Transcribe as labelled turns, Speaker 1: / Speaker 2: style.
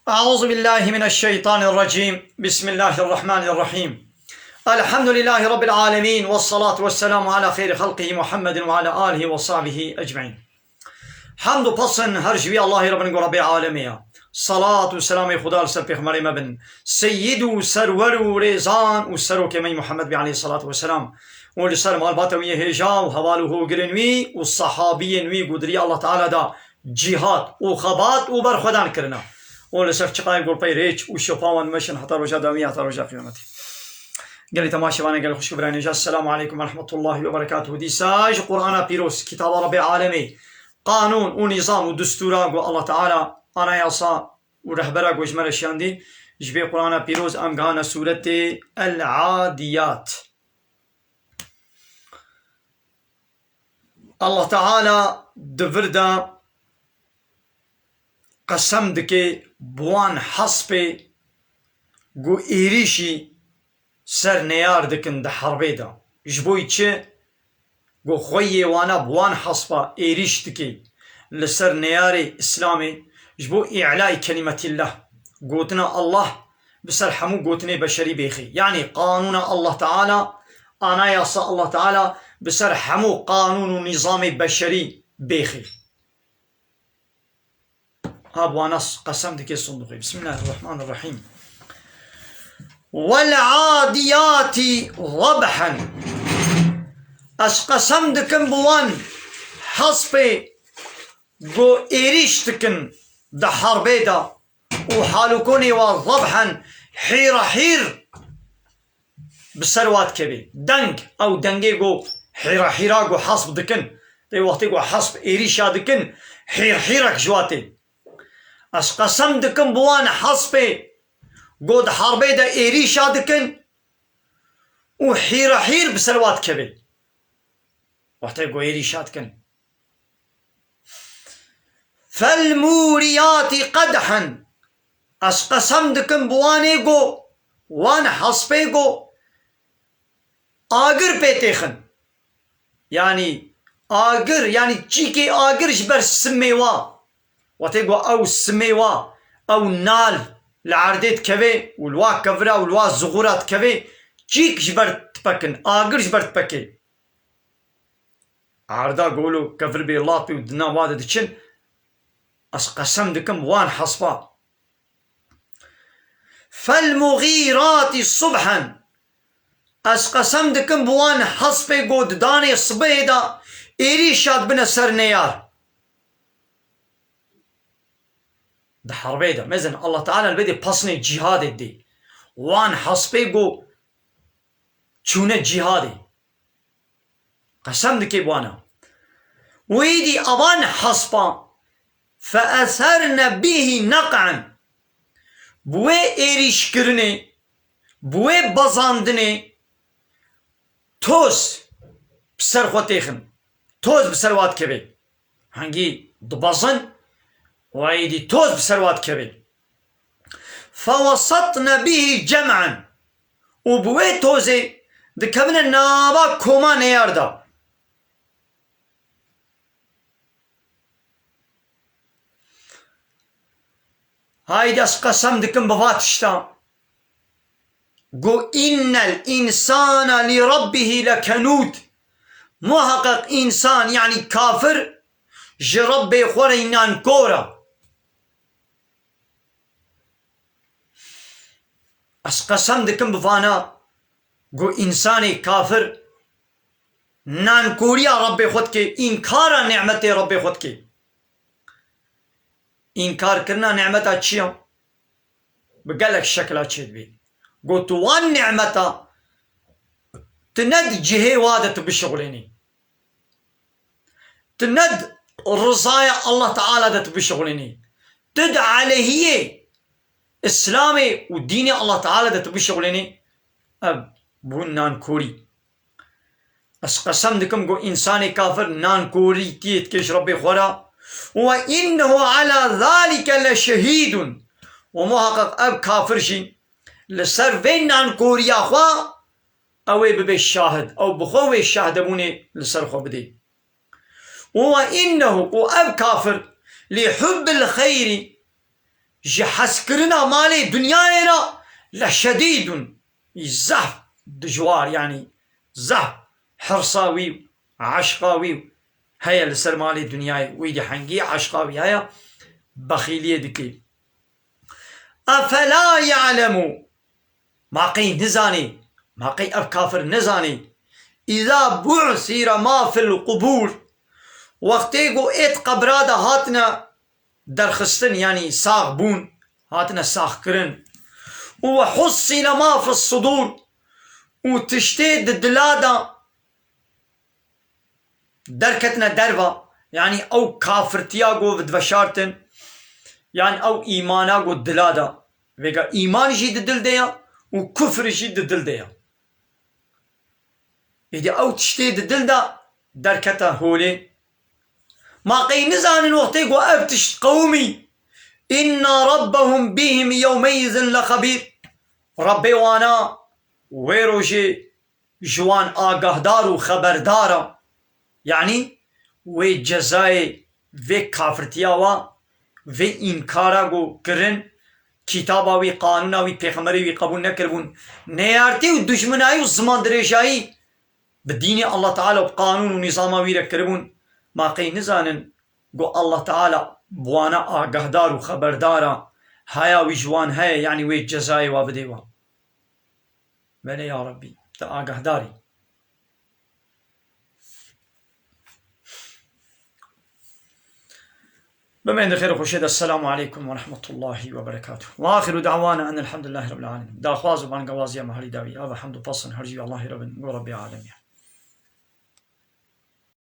Speaker 1: أعوذ بالله من الشيطان الرجيم. بسم الله الرحمن الرحيم. الحمد لله رب العالمين، والصلاة والسلام على خير خلقه محمد وعلى آله وصحبه أجمعين. حمد و پسن هر جوی الله رب رب عالمیه. صلاة و سلام خدا سر پیغمبر مبن سید و سرور و ریزان و سروک می محمد علیه الصلاة والسلام و لسر مال باتوی هجا و حوالو گرنوی و صحابی نوی قدری الله تعالی دا جهاد و خبات و برخودان کرنا و لسر چقای گرپای ریچ و شفاوان مشن حتی روژا دامی حتی روژا قیامتی. قال تماشوانه قال خوش كبراني جا. السلام عليكم ورحمة الله وبركاته. دي ساج قرآن بيروس كتاب رب العالمين قانون ونظام ودستورا و الله تعالى أنا يصا ورهبرا وجمال الشاندي جبي قرآن بيروز أمغانا سورة العاديات. الله تعالى دفردا قسم دكي بوان حسبي گو إيريشي سر نيار دكن ده حربي دا جبوي چه گو خوي وانا بوان حسبا إيريش دكي لسر نياري إسلامي جبو إعلاء كلمة الله قوتنا الله بسر حمو قوتنا بشري بيخي، يعني قانون الله تعالى أنا يصى الله تعالى بسر حمو قانون نظام بشري بيخي. هابوا نص قسم دكي الصندوقي. بسم الله الرحمن الرحيم. والعاديات ضبحا أس قسم دكن بوان حصبي قو إيريش دكن ده حربي دا وحالكوني وضبحا حير بسروات كبي دنگ او دنگي قو حيرا قو حصب دكن دي وقتي قو حصب إيريشا دكن حيرك جواتي. أس قسم دكن بوان حصبي قو ده حربي دا إيريشا دكن وحير بسروات كبي وقتي قو إيريشا دكن. فالموريات قدحا أس قسم دكن بواني قو وان حصبي قو آگر بيتيخن، يعني آگر يعني چيكي آگر جبر سميوا وتيقو أو سميوا أو نال العرديت كبي والوا كفرا والوا زغورات كبي چيك جبر تبكن آگر جبر تبكي عردا قولو كفر بي الله بي ودنا وادا دچن. أس قسم دكم وان حصبا. فالمغيرات صبحا أس قسم دكم بوان حصبي قود داني صبيدا إيريشات بنا سر نيار ده حربيدا مزن الله تعالى البدي بصني جهاد دي وان حصبي قو چونه جهادي قسم دكي بوانا ويدي أبان حصبا فأثرن به نقعا بوه إيريش كرني بوه بزاندني توس بسر خوتيخن توس بسروات كبي هنگي دبزن وعيدي توس بسروات كبي. فوسطن به جمعا وبوه توزي دكبنا نابا كوما نياردا. هايدا قسم دكم بفاتشتا قو إن الإنسان لربه لكنود. محقق إنسان يعني كافر جرب خورينان كورا. أس قسم دكم بفانا قو إنساني كافر نان كوريا ربي خودك إنكارا نعمتي ربي خودك. إنكار كرنا نعمتها تشيم بقالك شكلها تشيد بي قلت وان نعمتها تند جهي وادت بشغليني تند رضايا الله تعالى دت بشغليني تد عليه إسلامي وديني الله تعالى دت بشغليني أب بون نان كوري. أس قسم دكم قو إنساني كافر نان كوري تيت كيش ربي خورا وإنه على ذلك لشهيد. ومحقق أب كافر شي لسر وين نان كوريا خوا أوي ببي الشاهد أو بخوي الشاهد بوني لسر خو بدي. وإنه وأب كافر لحب الخير جحس كرنا مالي دنيانا لشديد زحف دجوار يعني زحف حرصاوي عشقاوي هيا لسر مالي دنياي ويدي حنقي عشقاوي هيا بخيلية دكي أفلا يعلموا ما قي نزاني ما قي أب كافر نزاني إذا بعثر ما في القبور وقتيقو إت قبرادا هاتنا درخستن يعني ساغ بون هاتنا ساغ كرن وحصل ما في الصدور وتشتيد الدلادة دركتنا دربا يعني أو كافر تياغو بدبشارتن يعني أو إيماناغو الدلادة ويقا إيمان جيد دل ديا وكفر جيد دل ديا إذا أو تشتيد دل دا دركتا هولي ما قي نزان وقتيقو أبتش قومي إن ربهم بهم يومئذ لخبير ربي وانا ويروجي جوان آگاهدار و خبردارا يعني وي جزاي في كافرتياوا في إنكاراغو كرن كتابا وي قانونا وي پیغمبري وي قبول نكربون نيارتي و دشمناي و زمان دريشاي بدين الله تعالى وقانون و نظاما وي ركربون ما قي نزانن قو الله تعالى بوانا آگاهدار و خبردارا هيا وي جوان هيا يعني وي جزاي وابديوا بلي يا ربي تا آگاهداري بما عند خير وخشيد السلام عليكم ورحمة الله وبركاته وآخر دعوانا أن الحمد لله رب العالمين دا خواز وبان قوازيا مهالي داوي أبا حمد بصن هرجي الله رب العالمين